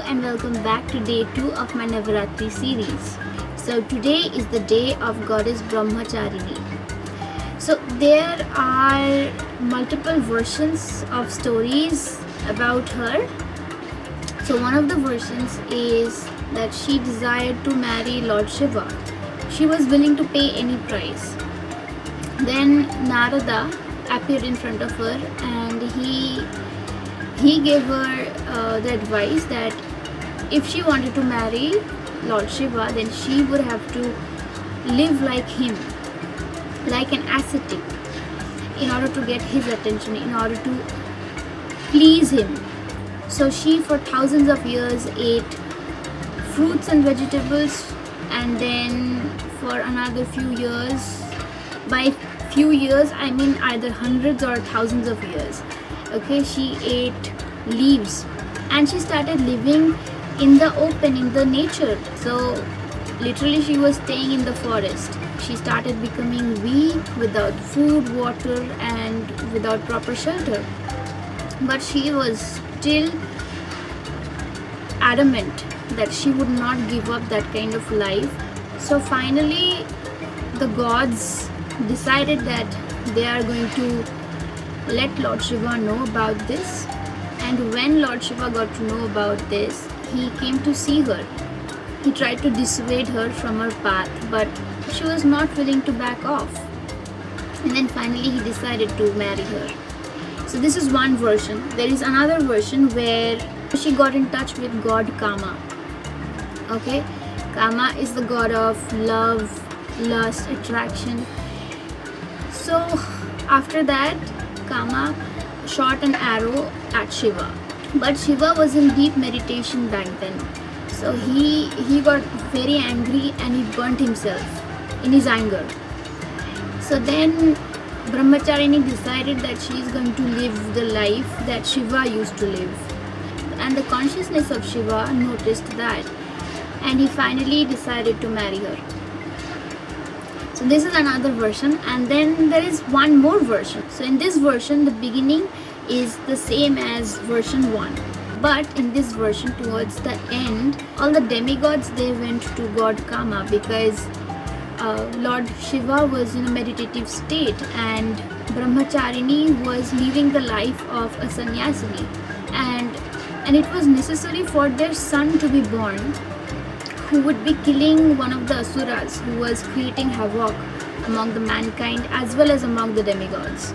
and welcome back to day 2 of my Navaratri series. So today is the day of goddess Brahmacharini. So there are multiple versions of stories about her. So one of the versions is that she desired to marry Lord Shiva. She was willing to pay any price. Then Narada appeared in front of her and he gave her the advice that if she wanted to marry Lord Shiva, then she would have to live like him, like an ascetic, in order to get his attention, in order to please him. So she for thousands of years ate fruits and vegetables, and then for another few years, by few years I mean either hundreds or thousands of years, okay, she ate leaves and she started living in the open, in the nature. So literally she was staying in the forest. She started becoming weak, without food, water, and without proper shelter. But she was still adamant that she would not give up that kind of life. So finally the gods decided that they are going to let Lord Shiva know about this. And when Lord Shiva got to know about this, he came to see her. He tried to dissuade her from her path, but she was not willing to back off. And then finally he decided to marry her. So this is one version. There is another version where she got in touch with god Kama. Okay, Kama is the god of love, lust, attraction. So after that, Kama shot an arrow at Shiva, but Shiva was in deep meditation back then. So he got very angry and he burnt himself in his anger. So then Brahmacharini decided that she is going to live the life that Shiva used to live, and the consciousness of Shiva noticed that, and he finally decided to marry her. So this is another version, and then there is one more version. So in this version, the beginning is the same as version 1, but in this version, towards the end, all the demigods, they went to god Kama because Lord Shiva was in a meditative state and Brahmacharini was living the life of a sannyasini, and it was necessary for their son to be born, who would be killing one of the asuras who was creating havoc among the mankind as well as among the demigods.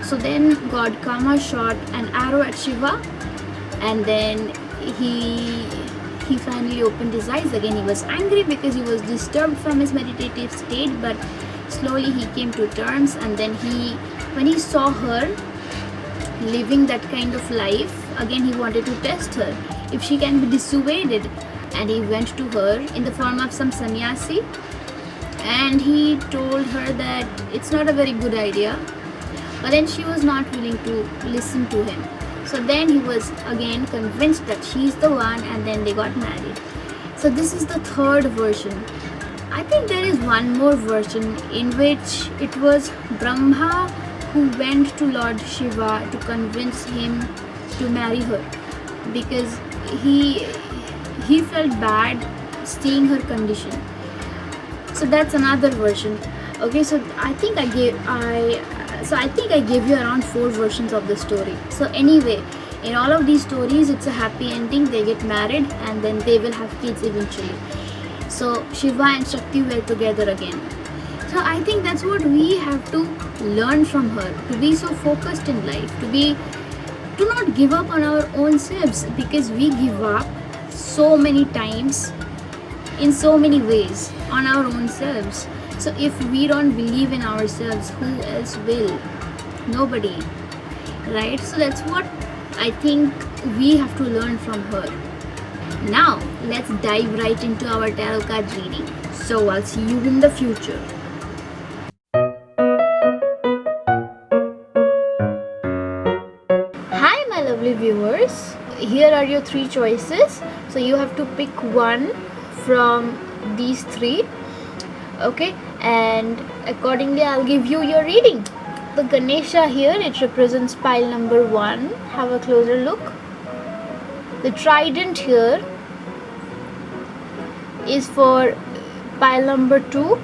So then god Kama shot an arrow at Shiva, and then he finally opened his eyes again. He was angry because he was disturbed from his meditative state, but slowly he came to terms, and then when he saw her living that kind of life, again he wanted to test her if she can be dissuaded. And he went to her in the form of some sannyasi, and he told her that it's not a very good idea, but then she was not willing to listen to him. So then he was again convinced that she's the one, and then they got married. So this is the third version. I think there is one more version in which it was Brahma who went to Lord Shiva to convince him to marry her, because he felt bad seeing her condition. So that's another version. Okay, so I think I gave you around 4 versions of the story. So anyway, in all of these stories, it's a happy ending. They get married and then they will have kids eventually. So Shiva and Shakti were together again. So I think that's what we have to learn from her, to be so focused in life, to not give up on our own selves, because we give up so many times in so many ways on our own selves. So if we don't believe in ourselves, who else will? Nobody, right? So that's what I think we have to learn from her. Now let's dive right into our tarot card reading. So I'll see you in the future. Hi my lovely viewers, here are your 3 choices. So you have to pick one from these 3, okay, and accordingly I'll give you your reading. The Ganesha here, it represents pile number 1. Have a closer look. The trident here is for pile number 2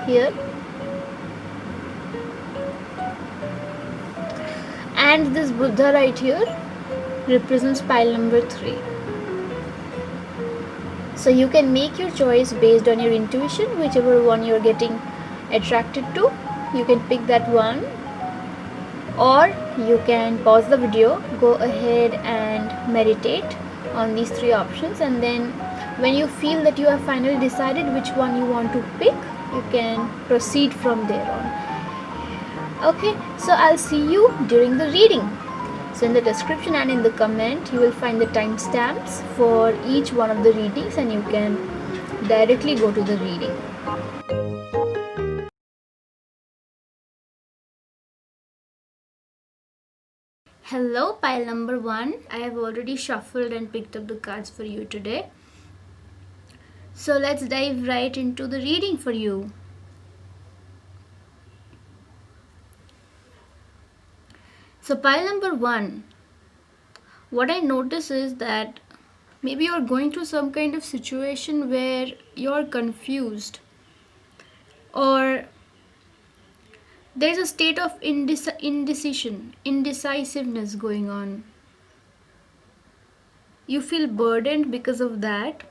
here, and this Buddha right here represents pile number 3. So you can make your choice based on your intuition, whichever one you're getting attracted to. You can pick that one, or you can pause the video, go ahead and meditate on these 3 options, and then when you feel that you have finally decided which one you want to pick, you can proceed from there on. Okay, so I'll see you during the reading. So in the description and in the comment, you will find the timestamps for each one of the readings, and you can directly go to the reading. Hello, pile number 1. I have already shuffled and picked up the cards for you today. So let's dive right into the reading for you. So pile number 1, what I notice is that maybe you're going through some kind of situation where you're confused, or there's a state of indecisiveness going on. You feel burdened because of that.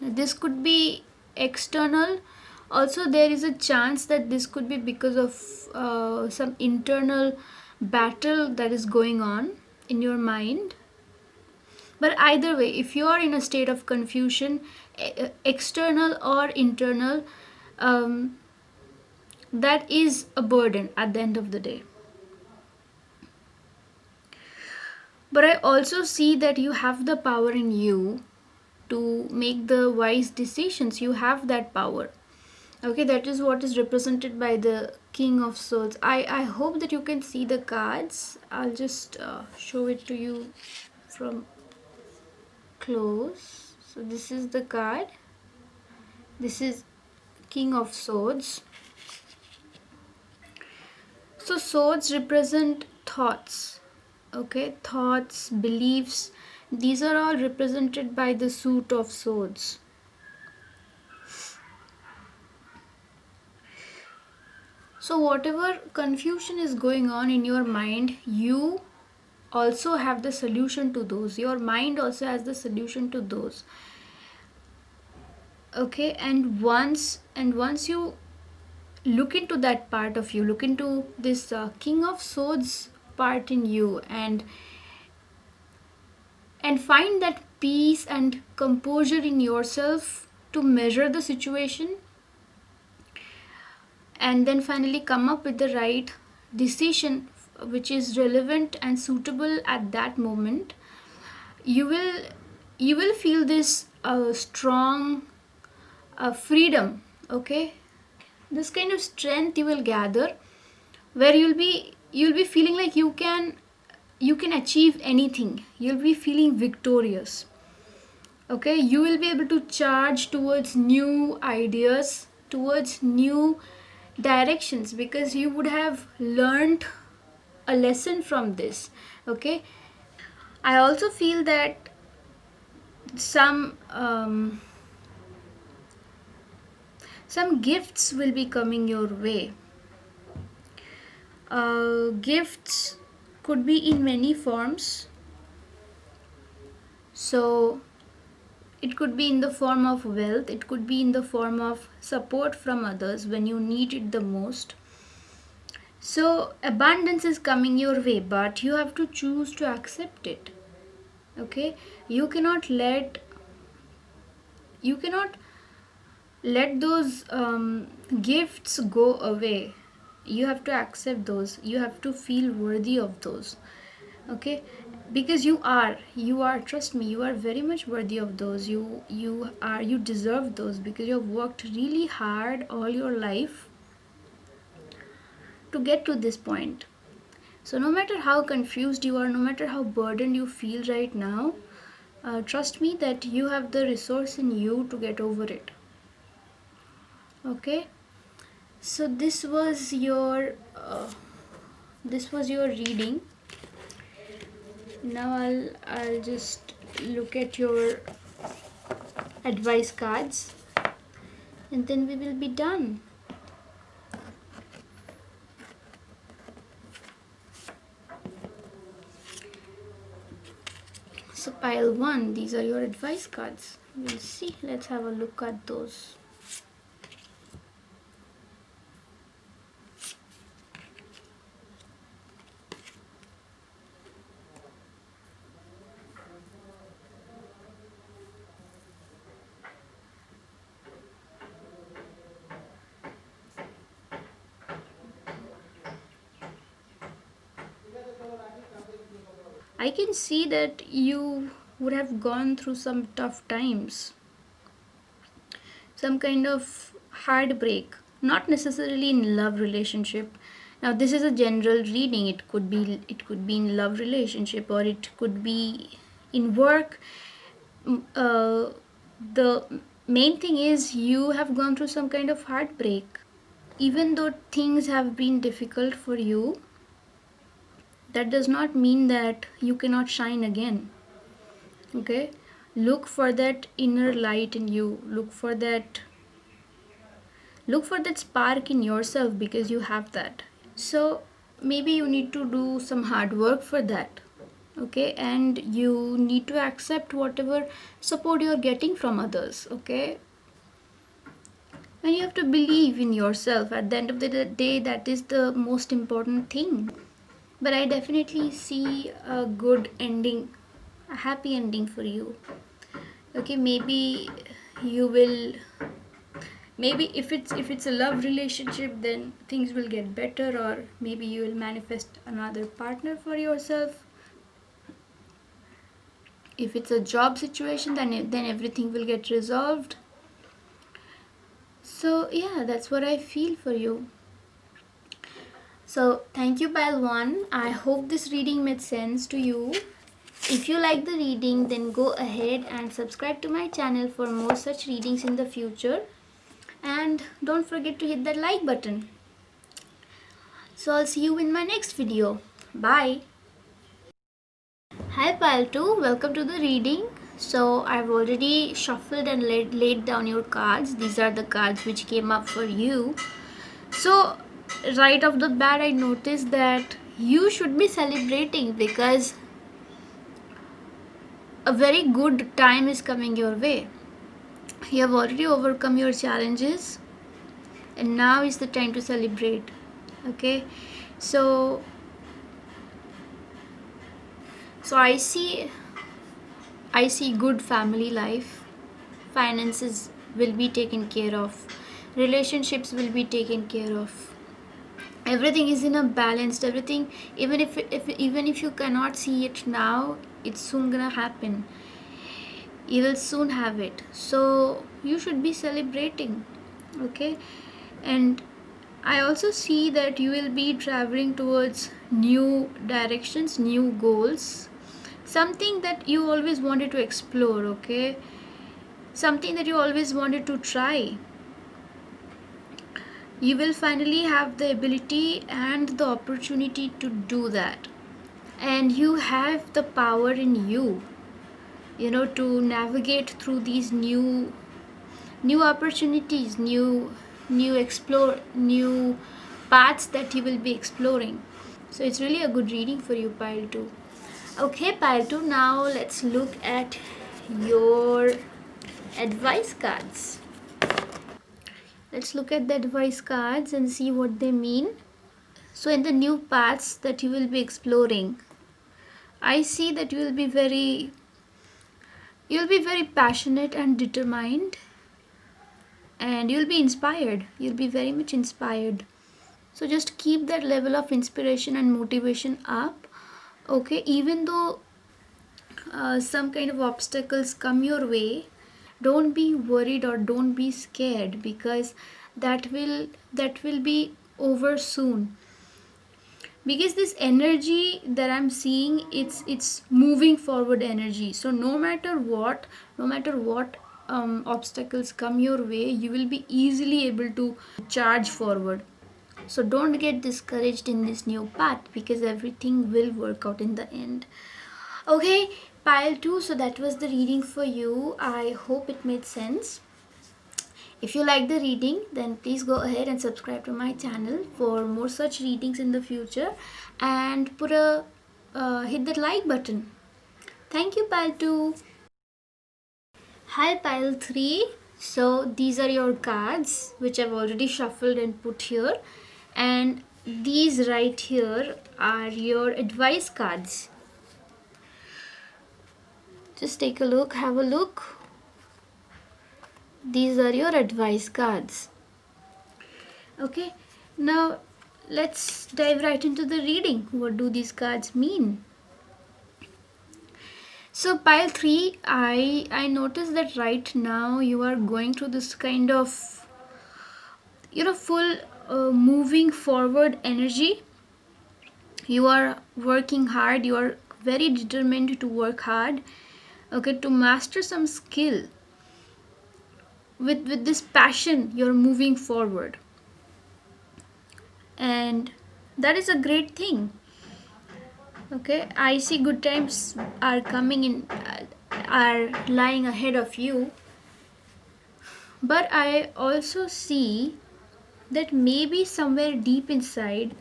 This could be external. Also, there is a chance that this could be because of some internal battle that is going on in your mind. But either way, if you are in a state of confusion, external or internal, that is a burden at the end of the day. But I also see that you have the power in you to make the wise decisions. You have that power. Okay, that is what is represented by the King of Swords. I hope that you can see the cards. I'll just show it to you from close. So this is the card. This is King of Swords. So swords represent thoughts. Okay, thoughts, beliefs. These are all represented by the suit of swords. So whatever confusion is going on in your mind, you also have the solution to those. Your mind also has the solution to those. Okay, and once you look into that part of you, look into this King of Swords part in you, and find that peace and composure in yourself to measure the situation, and then finally come up with the right decision which is relevant and suitable at that moment, you will feel this strong freedom. Okay, this kind of strength you will gather, where you'll be feeling like you can achieve anything. You'll be feeling victorious. Okay, you will be able to charge towards new ideas, towards new directions, because you would have learned a lesson from this. Okay, I also feel that some gifts will be coming your way. Gifts could be in many forms. So it could be in the form of wealth, it could be in the form of support from others when you need it the most. So abundance is coming your way, but you have to choose to accept it. Okay, you cannot let those gifts go away. You have to accept those. You have to feel worthy of those. Okay, because you are, trust me, you are very much worthy of those. You deserve those, because you have worked really hard all your life to get to this point. So no matter how confused you are, no matter how burdened you feel right now, trust me that you have the resource in you to get over it. Okay, so this was your reading. Now I'll just look at your advice cards, and then we will be done. So pile 1, these are your advice cards. We'll see. Let's have a look at those. I can see that you would have gone through some tough times, some kind of heartbreak, not necessarily in love relationship. Now this is a general reading. It could be in love relationship, or it could be in work. The main thing is you have gone through some kind of heartbreak. Even though things have been difficult for you, that does not mean that you cannot shine again. Okay, look for that inner light in you. Look for that spark in yourself, because you have that. So maybe you need to do some hard work for that. Okay, and you need to accept whatever support you're getting from others. Okay, and you have to believe in yourself. At the end of the day, that is the most important thing. But I definitely see a good ending, a happy ending for you. Okay, you will maybe if it's a love relationship, then things will get better, or maybe you will manifest another partner for yourself. If it's a job situation, then everything will get resolved. So yeah, that's what I feel for you. So thank you, pile 1. I hope this reading made sense to you. If you like the reading, then go ahead and subscribe to my channel for more such readings in the future. And don't forget to hit that like button. So I'll see you in my next video. Bye. Hi pile 2, welcome to the reading. So I've already shuffled and laid down your cards. These are the cards which came up for you. So right off the bat, I noticed that you should be celebrating, because a very good time is coming your way. You have already overcome your challenges, and now is the time to celebrate. Okay, so I see good family life. Finances will be taken care of. Relationships will be taken care of. Everything is in a balanced everything. Even if you cannot see it now, it's soon gonna happen. You will soon have it. So you should be celebrating. Okay, and I also see that you will be traveling towards new directions, new goals, something that you always wanted to explore. Okay, something that you always wanted to try. You will finally have the ability and the opportunity to do that, and you have the power in you, to navigate through these new opportunities, new paths that you will be exploring. So it's really a good reading for you, pile 2. Okay, pile 2, now let's look at your advice cards. Let's look at the advice cards and see what they mean. So in the new paths that you will be exploring, I see that you'll be very passionate and determined, and you'll be inspired. You'll be very much inspired. So just keep that level of inspiration and motivation up. Okay, even though some kind of obstacles come your way, don't be worried or don't be scared, because that will be over soon. Because this energy that I'm seeing, it's moving forward energy. So no matter what obstacles come your way, you will be easily able to charge forward. So don't get discouraged in this new path, because everything will work out in the end. Okay, pile 2, so that was the reading for you. I hope it made sense. If you like the reading, then please go ahead and subscribe to my channel for more such readings in the future, and hit that like button. Thank you, pile 2. Hi, pile 3. So these are your cards which I've already shuffled and put here, and these right here are your advice cards. Just take a look, have a look. These are your advice cards. Okay, now let's dive right into the reading. What do these cards mean? So pile 3, I noticed that right now you are going through this kind of full moving forward energy. You are working hard, you are very determined to work hard, okay, to master some skill. With this passion you're moving forward, and that is a great thing. Okay, I see good times are coming in, are lying ahead of you, but I also see that maybe somewhere deep inside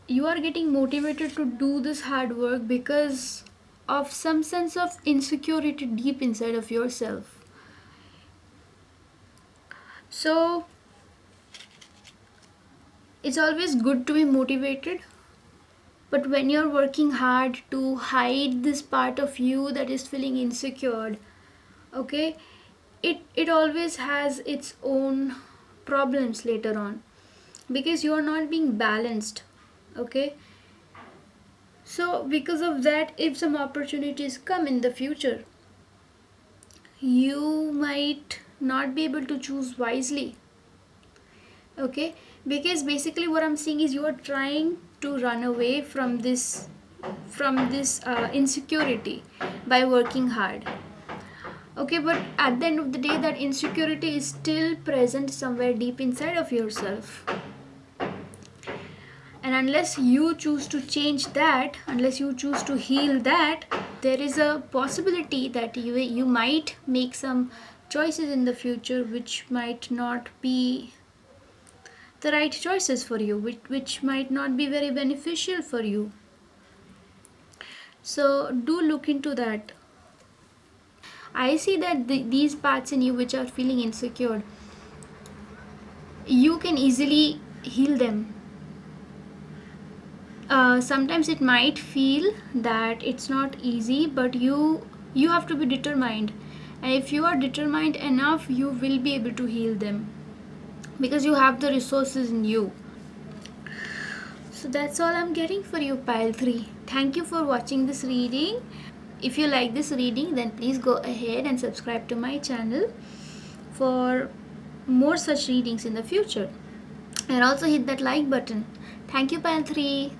you are getting motivated to do this hard work because of some sense of insecurity deep inside of yourself. So it's always good to be motivated, but when you're working hard to hide this part of you that is feeling insecure, okay, it always has its own problems later on, because you are not being balanced. Okay, so because of that, if some opportunities come in the future, you might not be able to choose wisely. Okay, because basically what I'm seeing is you are trying to run away from this insecurity by working hard. Okay, but at the end of the day, that insecurity is still present somewhere deep inside of yourself, and unless you choose to change that, unless you choose to heal that, there is a possibility that you might make some choices in the future which might not be the right choices for you, which might not be very beneficial for you. So do look into that. I see that these parts in you which are feeling insecure, you can easily heal them. Sometimes it might feel that it's not easy, but you have to be determined, and if you are determined enough, you will be able to heal them because you have the resources in you. So that's all I'm getting for you, pile 3. Thank you for watching this reading. If you like this reading, then please go ahead and subscribe to my channel for more such readings in the future, and also hit that like button. Thank you, pile 3.